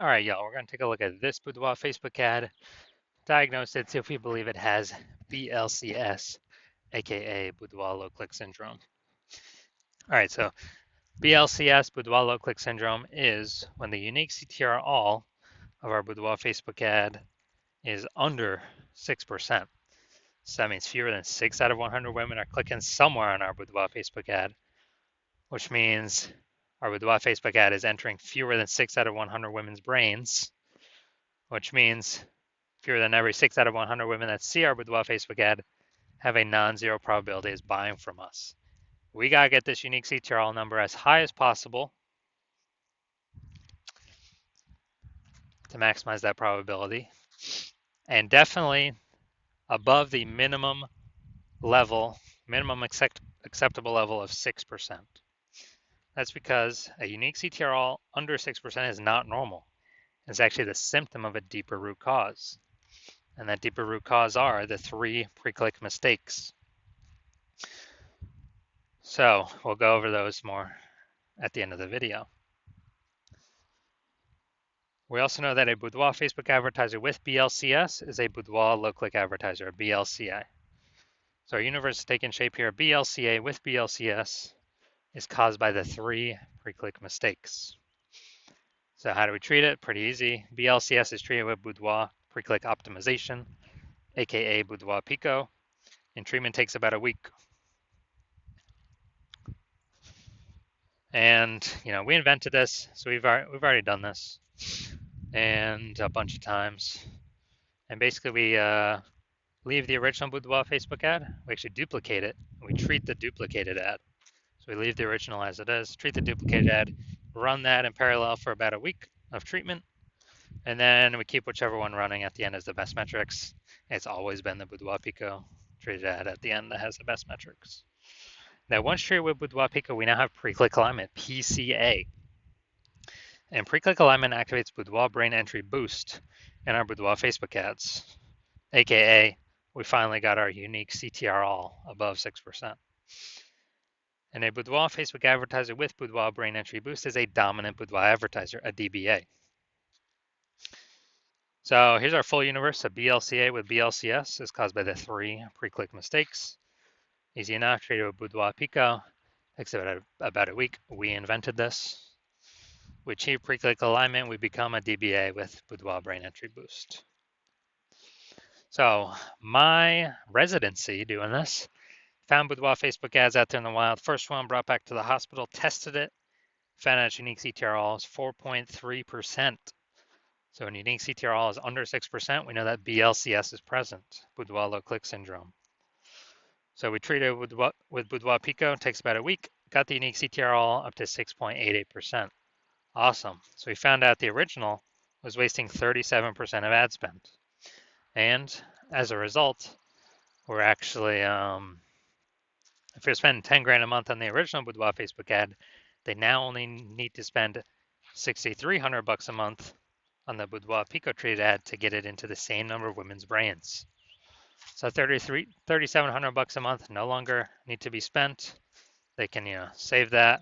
All right, y'all, we're going to take a look at this Boudoir Facebook ad, diagnose it, see if we believe it has BLCS, aka Boudoir low click syndrome. All right, so BLCS, Boudoir low click syndrome, is when the unique CTR all of our Boudoir Facebook ad is under 6%. So that means fewer than 6 out of 100 women are clicking somewhere on our Boudoir Facebook ad, which means our Boudoir Facebook ad is entering fewer than 6 out of 100 women's brains, which means fewer than every 6 out of 100 women that see our Boudoir Facebook ad have a non-zero probability of buying from us. We got to get this unique CTRL number as high as possible to maximize that probability, and definitely above the minimum acceptable level of 6%. That's because a unique CTRL under 6% is not normal. It's actually the symptom of a deeper root cause. And that deeper root cause are the 3 pre-click mistakes. So we'll go over those more at the end of the video. We also know that a Boudoir Facebook advertiser with BLCS is a Boudoir low-click advertiser, a BLCA. So our universe is taking shape here. BLCA with BLCS is caused by the 3 pre-click mistakes. So how do we treat it? Pretty easy. BLCS is treated with Boudoir pre-click optimization, aka Boudoir Pico, and treatment takes about a week. And we invented this, so we've already done this, and a bunch of times. And basically, we leave the original Boudoir Facebook ad. We actually duplicate it. We treat the duplicated ad. So we leave the original as it is, treat the duplicated ad, run that in parallel for about a week of treatment, and then we keep whichever one running at the end as the best metrics. It's always been the Boudoir Pico treated ad at the end that has the best metrics. Now, once treated with Boudoir Pico, we now have pre-click alignment, PCA. And pre-click alignment activates Boudoir brain entry boost in our Boudoir Facebook ads, aka we finally got our unique CTR all above 6%. And a Boudoir Facebook advertiser with Boudoir brain entry boost is a dominant Boudoir advertiser, a DBA. So here's our full universe. A BLCA with BLCS is caused by the 3 pre-click mistakes. Easy enough, treated with Boudoir Pico. Takes about a week. We invented this. We achieve pre-click alignment. We become a DBA with Boudoir brain entry boost. So my residency doing this, found Boudoir Facebook ads out there in the wild. First one brought back to the hospital, tested it, found out its unique CTRL is 4.3%. So when unique CTRL is under 6%, we know that BLCS is present, Boudoir low click syndrome. So we treated it with Boudoir Pico, it takes about a week, got the unique CTRL up to 6.88%. Awesome. So we found out the original was wasting 37% of ad spend. And as a result, we're actually, if you're spending 10 grand a month on the original Boudoir Facebook ad, they now only need to spend 6,300 bucks a month on the Boudoir Pico treated ad to get it into the same number of women's brains. So 3,700 bucks a month no longer need to be spent. They can, save that,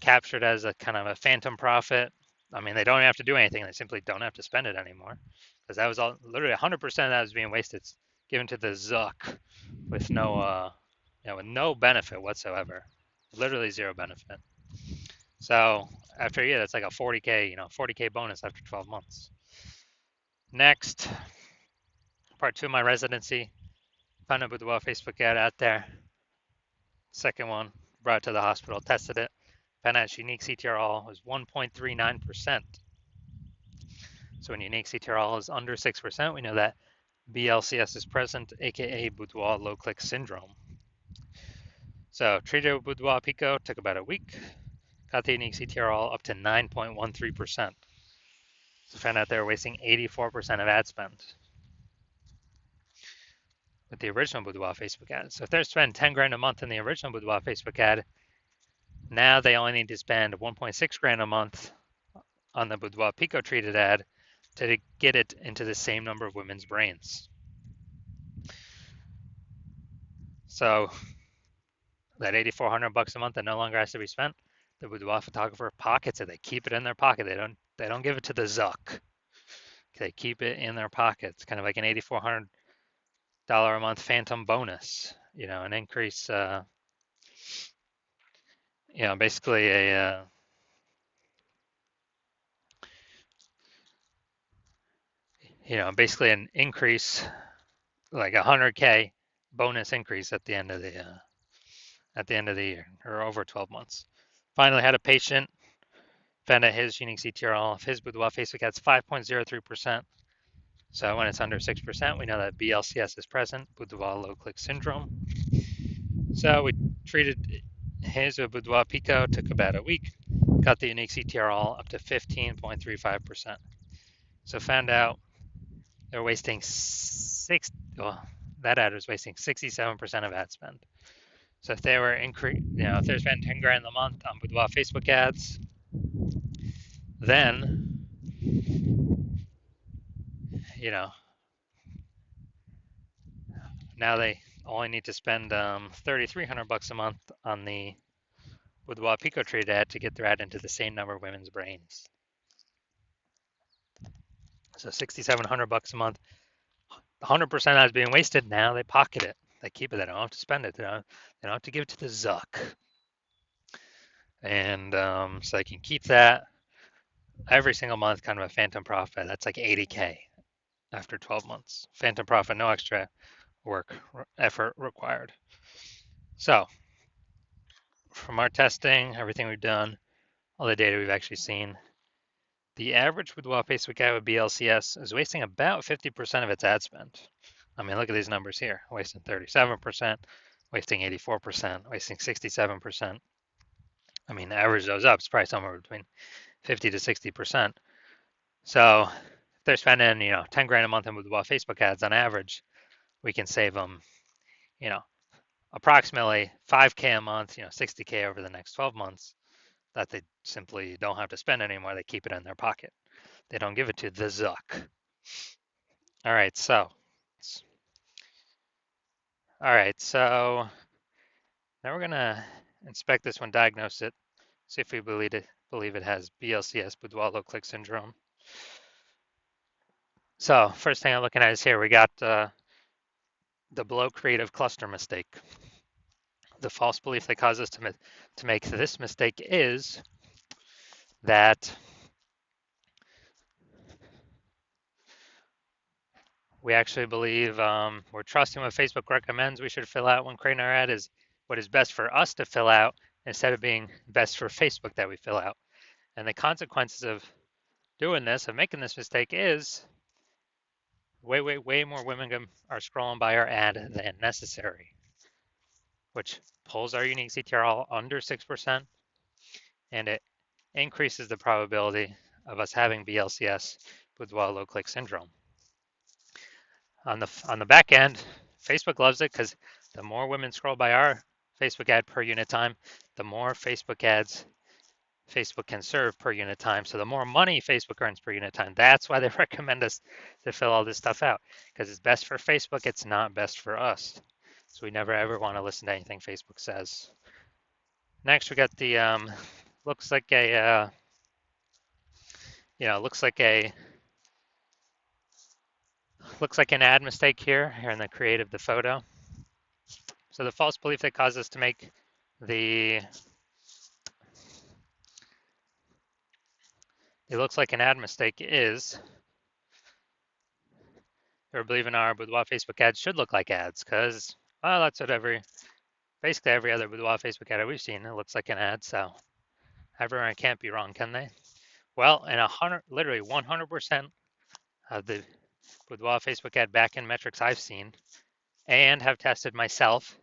capture it as a kind of a phantom profit. I mean, they don't have to do anything. They simply don't have to spend it anymore, because that was all literally 100% of that was being wasted, given to the Zuck with no, with no benefit whatsoever, literally zero benefit. So after a year, that's like a 40K, 40K bonus after 12 months. Next, part 2 of my residency, found a Boudoir Facebook ad out there. Second one, brought it to the hospital, tested it, found out its unique CTRL was 1.39%. So when unique CTRL is under 6%, we know that BLCS is present, aka Boudoir low click syndrome. So treated with Boudoir Pico, took about a week, got the unique CTRL up to 9.13%. So found out they were wasting 84% of ad spend with the original Boudoir Facebook ad. So if they're spending 10 grand a month in the original Boudoir Facebook ad, now they only need to spend 1.6 grand a month on the Boudoir Pico treated ad to get it into the same number of women's brains. So that 8,400 bucks a month that no longer has to be spent, the Boudoir photographer pockets it. They keep it in their pocket. They don't They don't give it to the Zuck. They keep it in their pockets, kind of like an $8,400 a month phantom bonus. An increase. Basically basically an increase, like 100K bonus increase at the end of the year, or over 12 months. Finally, had a patient found out his unique CTRL of his Boudoir Facebook ads 5.03%. So when it's under 6%, we know that BLCS is present, Boudoir low click syndrome. So we treated his Boudoir Pico, took about a week, got the unique CTRL up to 15.35%. So found out they're wasting that ad was wasting 67% of ad spend. So if they were if they're spending 10 grand a month on Boudoir Facebook ads, then now they only need to spend $3,300 a month on the Boudoir Pico Trade ad to get their ad into the same number of women's brains. So $6,700 a month, 100% ads being wasted. Now they pocket it, they keep it. They don't have to spend it. They don't have to give it to the Zuck, and so they can keep that every single month, kind of a phantom profit. That's like 80K after 12 months. Phantom profit, no extra effort required. So from our testing, everything we've done, all the data we've actually seen, the average Boudoir Facebook ad with BLCS is wasting about 50% of its ad spend. I mean, look at these numbers here: wasting 37%, wasting 84%, wasting 67%. I mean, average those up, it's probably somewhere between 50 to 60%. So if they're spending, 10 grand a month in Boudoir Facebook ads on average, we can save them, approximately 5K a month, 60K over the next 12 months that they simply don't have to spend anymore. They keep it in their pocket. They don't give it to the Zuck. All right, so now we're gonna inspect this one, diagnose it, see if we believe it has BLCS, Boudoir low click syndrome. So first thing I'm looking at is here we got the below creative cluster mistake. The false belief that caused us to make this mistake is that we actually believe we're trusting what Facebook recommends we should fill out when creating our ad is what is best for us to fill out instead of being best for Facebook that we fill out. And the consequences of doing this, of making this mistake, is way more women are scrolling by our ad than necessary, which pulls our unique CTRL under 6%, and it increases the probability of us having BLCS, Boudoir low click syndrome. On the back end, Facebook loves it because the more women scroll by our Facebook ad per unit time, the more Facebook ads Facebook can serve per unit time. So the more money Facebook earns per unit time. That's why they recommend us to fill all this stuff out, because it's best for Facebook. It's not best for us. So we never ever want to listen to anything Facebook says. Next, we got the looks like an ad mistake here in the creative, the photo. So the false belief that caused us to make it looks like an ad mistake is we're believing our Boudoir Facebook ads should look like ads, because, well, that's what basically every other Boudoir Facebook ad we've seen, it looks like an ad. So everyone can't be wrong, can they? Well, in literally 100% of the Boudoir Facebook ad backend metrics I've seen and have tested myself,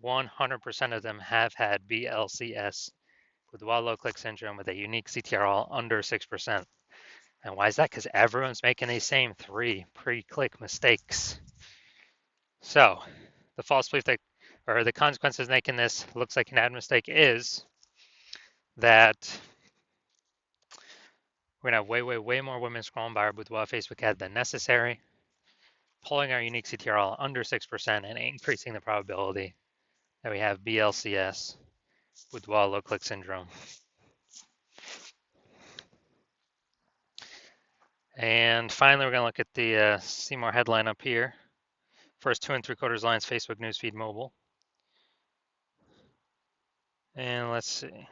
100% of them have had BLCS, Boudoir low click syndrome, with a unique CTRL under 6%. And why is that? Because everyone's making these same 3 pre-click mistakes. So the false belief the consequences of making this looks like an ad mistake is that we're gonna have way more women scrolling by our Boudoir Facebook ad than necessary, pulling our unique CTRL under 6% and increasing the probability that we have BLCS, Boudoir low click syndrome. And finally, we're going to look at the see more headline up here. First 2 3/4 lines, Facebook newsfeed mobile. And let's see.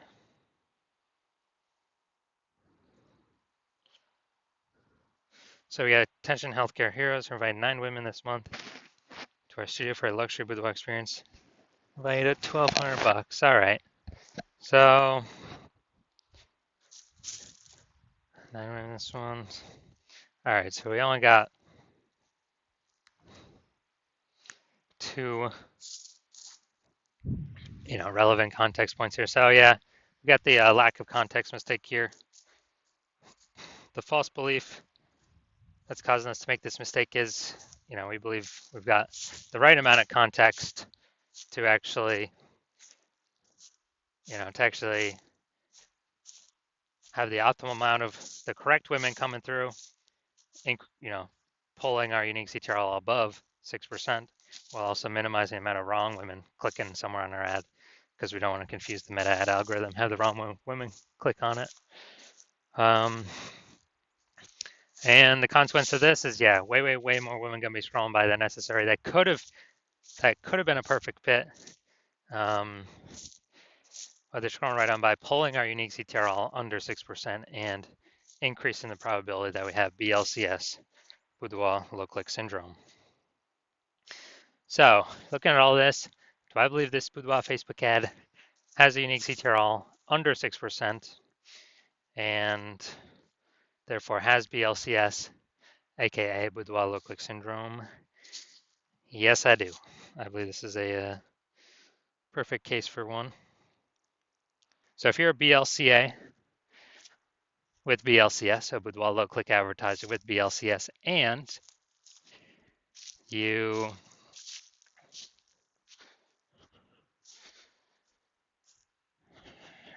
So we got Attention Healthcare Heroes. We're inviting 9 women this month to our studio for a luxury boudoir experience. Valued at $1,200. All right. So 9 women this one. All right. So we only got 2, relevant context points here. So yeah, we got the lack of context mistake here. The false belief that's causing us to make this mistake is, we believe we've got the right amount of context to actually, have the optimal amount of the correct women coming through, pulling our unique CTRL above 6%, while also minimizing the amount of wrong women clicking somewhere on our ad, because we don't want to confuse the meta ad algorithm, have the wrong women click on it. And the consequence of this is, yeah, way more women gonna be scrolling by than necessary. That could have been a perfect fit. But they're scrolling right on by, pulling our unique CTRL under 6% and increasing the probability that we have BLCS, Boudoir low click syndrome. So looking at all this, do I believe this Boudoir Facebook ad has a unique CTRL under 6% and therefore has BLCS, aka Boudoir low click syndrome? Yes, I do. I believe this is a perfect case for one. So if you're a BLCA with BLCS, so Boudoir low click advertiser with BLCS, and you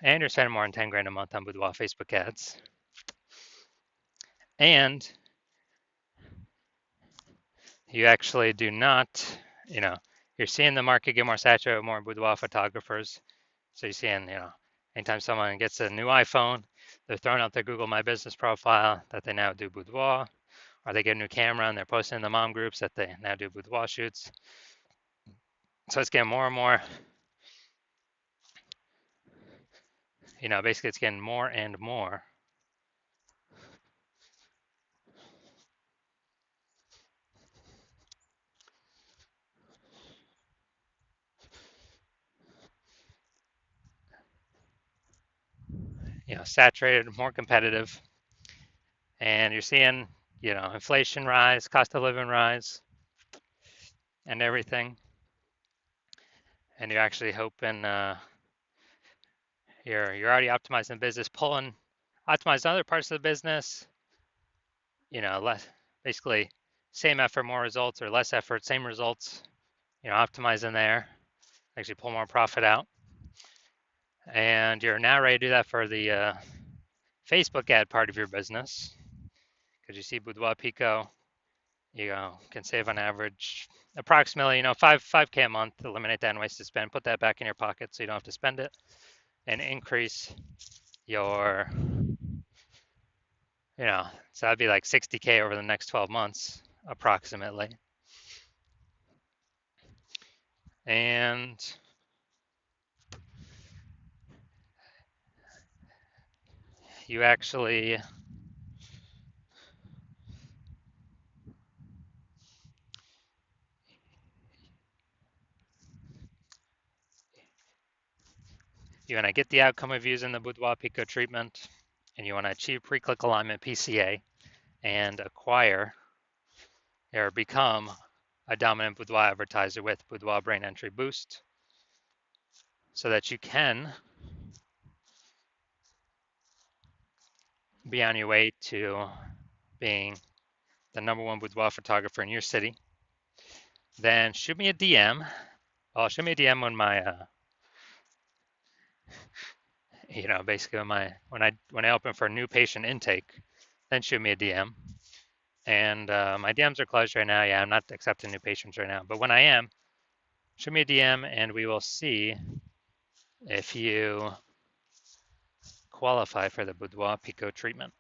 you're spending more than 10 grand a month on Boudoir Facebook ads, and you actually do not, you're seeing the market get more saturated with more boudoir photographers. So you're seeing, anytime someone gets a new iPhone, they're throwing out their Google My Business profile that they now do boudoir, or they get a new camera and they're posting in the mom groups that they now do boudoir shoots. So it's getting more and more, basically it's getting more and more. Saturated, more competitive, and you're seeing, inflation rise, cost of living rise, and everything. And you're actually hoping you're already optimizing the business, optimizing other parts of the business. Less, basically, same effort, more results, or less effort, same results. Optimizing there, actually pull more profit out. And you're now ready to do that for the Facebook ad part of your business, because you see Boudoir Pico, can save on average approximately, 5K a month. Eliminate that and wasted spend. Put that back in your pocket so you don't have to spend it, and increase your, so that'd be like 60K over the next 12 months approximately. And you actually you want to get the outcome of using the Boudoir Pico treatment, and you want to achieve pre-click alignment PCA and acquire or become a dominant boudoir advertiser with Boudoir Brain Entry Boost, so that you can be on your way to being the #1 boudoir photographer in your city. Then shoot me a DM. Well, shoot me a DM when my basically when I open for new patient intake, then shoot me a DM. And my DMs are closed right now. Yeah, I'm not accepting new patients right now. But when I am, shoot me a DM and we will see if you qualify for the Boudoir Pico treatment.